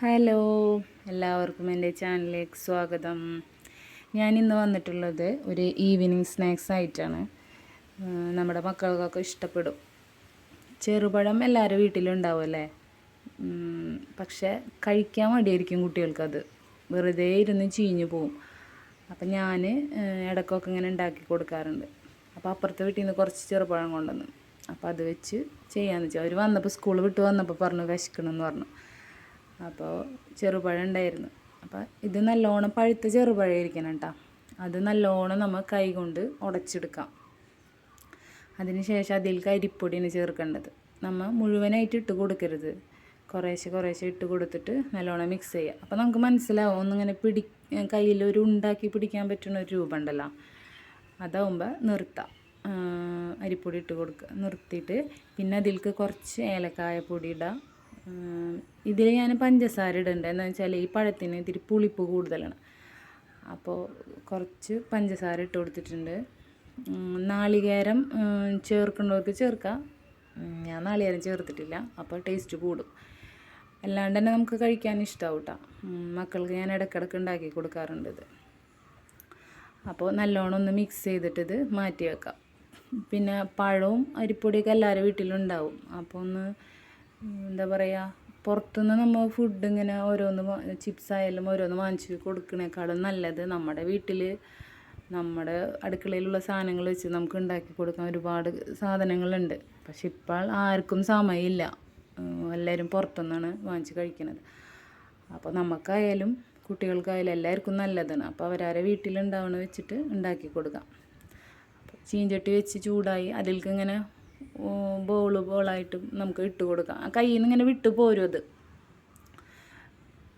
Hello, എല്ലാവർക്കും എൻ്റെ ചാനലിലേക്ക് സ്വാഗതം. ഞാനിന്ന് വന്നിട്ടുള്ളത് ഒരു ഈവനിങ് സ്നാക്സ് ആയിട്ടാണ്. നമ്മുടെ മക്കൾക്കൊക്കെ ഇഷ്ടപ്പെടും. ചെറുപഴം എല്ലാവരും വീട്ടിലുണ്ടാവുമല്ലേ, പക്ഷേ കഴിക്കാൻ മടിയായിരിക്കും കുട്ടികൾക്കത്. വെറുതെ ഇരുന്ന് ചീഞ്ഞു പോവും. അപ്പം ഞാൻ ഇടയ്ക്കൊക്കെ ഇങ്ങനെ ഉണ്ടാക്കി കൊടുക്കാറുണ്ട്. അപ്പോൾ അപ്പുറത്തെ വീട്ടിൽ നിന്ന് കുറച്ച് ചെറുപഴം കൊണ്ടുവന്നു. അപ്പോൾ അത് വെച്ച് ചെയ്യാമെന്ന് വെച്ചാൽ അവർ വന്നപ്പോൾ സ്കൂൾ വിട്ട് വന്നപ്പോൾ പറഞ്ഞു വിശക്കണമെന്ന് പറഞ്ഞു. അപ്പോൾ ചെറുപഴം ഉണ്ടായിരുന്നു. അപ്പോൾ ഇത് നല്ലോണം പഴുത്ത ചെറുപഴമായിരിക്കണം കേട്ടോ. അത് നല്ലോണം നമ്മൾ കൈ കൊണ്ട് ഉടച്ചെടുക്കാം. അതിന് ശേഷം അതിലേക്ക് അരിപ്പൊടിയാണ് ചേർക്കേണ്ടത്. നമ്മൾ മുഴുവനായിട്ട് ഇട്ട് കൊടുക്കരുത്, കുറേശ്ശെ ഇട്ട് കൊടുത്തിട്ട് നല്ലോണം മിക്സ് ചെയ്യുക. അപ്പോൾ നമുക്ക് മനസ്സിലാവും, ഒന്നിങ്ങനെ കയ്യിൽ ഒരു ഉണ്ടാക്കി പിടിക്കാൻ പറ്റുന്ന ഒരു രൂപം ഉണ്ടല്ലോ, അതാവുമ്പോൾ നിർത്താം. അരിപ്പൊടി ഇട്ട് കൊടുക്കുക, നിർത്തിയിട്ട് പിന്നെ അതിലേക്ക് കുറച്ച് ഏലക്കായ പൊടി ഇടുക. ഇതിൽ ഞാൻ പഞ്ചസാര ഇടേണ്ടത് എന്താണെന്ന് വെച്ചാൽ ഈ പഴത്തിന് ഇത്തിരി പുളിപ്പ് കൂടുതലാണ്. അപ്പോൾ കുറച്ച് പഞ്ചസാര ഇട്ട് കൊടുത്തിട്ടുണ്ട്. നാളികേരം ചേർക്കുന്നവർക്ക് ചേർക്കാം. ഞാൻ നാളികേരം ചേർത്തിട്ടില്ല, അപ്പോൾ ടേസ്റ്റ് കൂടും. അല്ലാണ്ട് തന്നെ നമുക്ക് കഴിക്കാൻ ഇഷ്ടമാവും കേട്ടോ. മക്കൾക്ക് ഞാൻ ഇടയ്ക്കിടയ്ക്ക് ഉണ്ടാക്കി കൊടുക്കാറുണ്ട് ഇത്. അപ്പോൾ നല്ലോണം ഒന്ന് മിക്സ് ചെയ്തിട്ട് ഇത് മാറ്റി വെക്കാം. പിന്നെ പഴവും അരിപ്പൊടിയൊക്കെ എല്ലാവരും വീട്ടിലുണ്ടാവും. അപ്പോൾ ഒന്ന് എന്താ പറയുക, പുറത്തുനിന്ന് നമ്മൾ ഫുഡ് ഇങ്ങനെ ഓരോന്ന് ചിപ്സ് ആയാലും ഓരോന്ന് വാങ്ങിച്ച് കൊടുക്കുന്നേക്കാളും നല്ലത് നമ്മുടെ വീട്ടിൽ നമ്മുടെ അടുക്കളയിലുള്ള സാധനങ്ങൾ വെച്ച് നമുക്ക് ഉണ്ടാക്കി കൊടുക്കാൻ ഒരുപാട് സാധനങ്ങളുണ്ട്. പക്ഷെ ഇപ്പോൾ ആർക്കും സമയമില്ല, എല്ലാവരും പുറത്തുനിന്നാണ് വാങ്ങിച്ച് കഴിക്കുന്നത്. അപ്പോൾ നമുക്കായാലും കുട്ടികൾക്കായാലും എല്ലാവർക്കും നല്ലതാണ്. അപ്പോൾ അവരാരെ വീട്ടിലുണ്ടാവണ വെച്ചിട്ട് ഉണ്ടാക്കി കൊടുക്കാം. ചീഞ്ചട്ടി വെച്ച് ചൂടായി അതിലേക്ക് ഇങ്ങനെ ബോളായിട്ട് നമുക്ക് ഇട്ട് കൊടുക്കാം. കയ്യിൽ നിന്ന് ഇങ്ങനെ വിട്ട് പോരും അത്.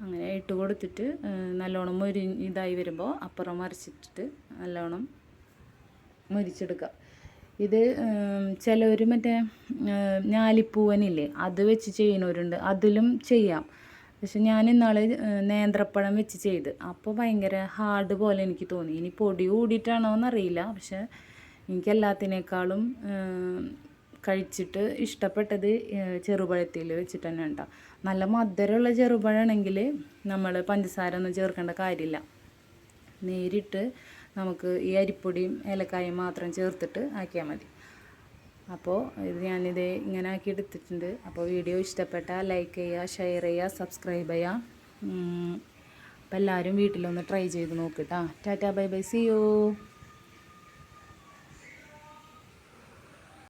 അങ്ങനെ ഇട്ട് കൊടുത്തിട്ട് നല്ലോണം ഇതായി വരുമ്പോൾ അപ്പുറം മറിച്ചിട്ടിട്ട് നല്ലോണം മൊരിച്ചെടുക്കുക. ഇത് ചിലവർ മറ്റേ ഞാലിപ്പൂവനില്ലേ അത് വെച്ച് ചെയ്യുന്നവരുണ്ട്, അതിലും ചെയ്യാം. പക്ഷെ ഞാൻ ഇന്നാളെ നേന്ത്രപ്പഴം വെച്ച് ചെയ്ത്, അപ്പോൾ ഭയങ്കര ഹാർഡ് പോലെ എനിക്ക് തോന്നി. ഇനി പൊടി കൂടിയിട്ടാണോ എന്നറിയില്ല, പക്ഷെ എനിക്ക് എല്ലാത്തിനേക്കാളും കഴിച്ചിട്ട് ഇഷ്ടപ്പെട്ടത് ചെറുപഴത്തിൽ വെച്ചിട്ട് തന്നെ ഉണ്ടോ. നല്ല മധുരമുള്ള ചെറുപഴമാണെങ്കിൽ നമ്മൾ പഞ്ചസാര ഒന്നും ചേർക്കേണ്ട കാര്യമില്ല. നേരിട്ട് നമുക്ക് ഈ അരിപ്പൊടിയും ഏലക്കായും മാത്രം ചേർത്തിട്ട് ആക്കിയാൽ മതി. അപ്പോൾ ഞാനിത് ഇങ്ങനെ ആക്കി എടുത്തിട്ടുണ്ട്. അപ്പോൾ വീഡിയോ ഇഷ്ടപ്പെട്ടാൽ ലൈക്ക് ചെയ്യുക, ഷെയർ ചെയ്യുക, സബ്സ്ക്രൈബ് ചെയ്യുക. അപ്പോൾ എല്ലാവരും വീട്ടിലൊന്ന് ട്രൈ ചെയ്ത് നോക്കിട്ടാ. Tata, bye bye, see U.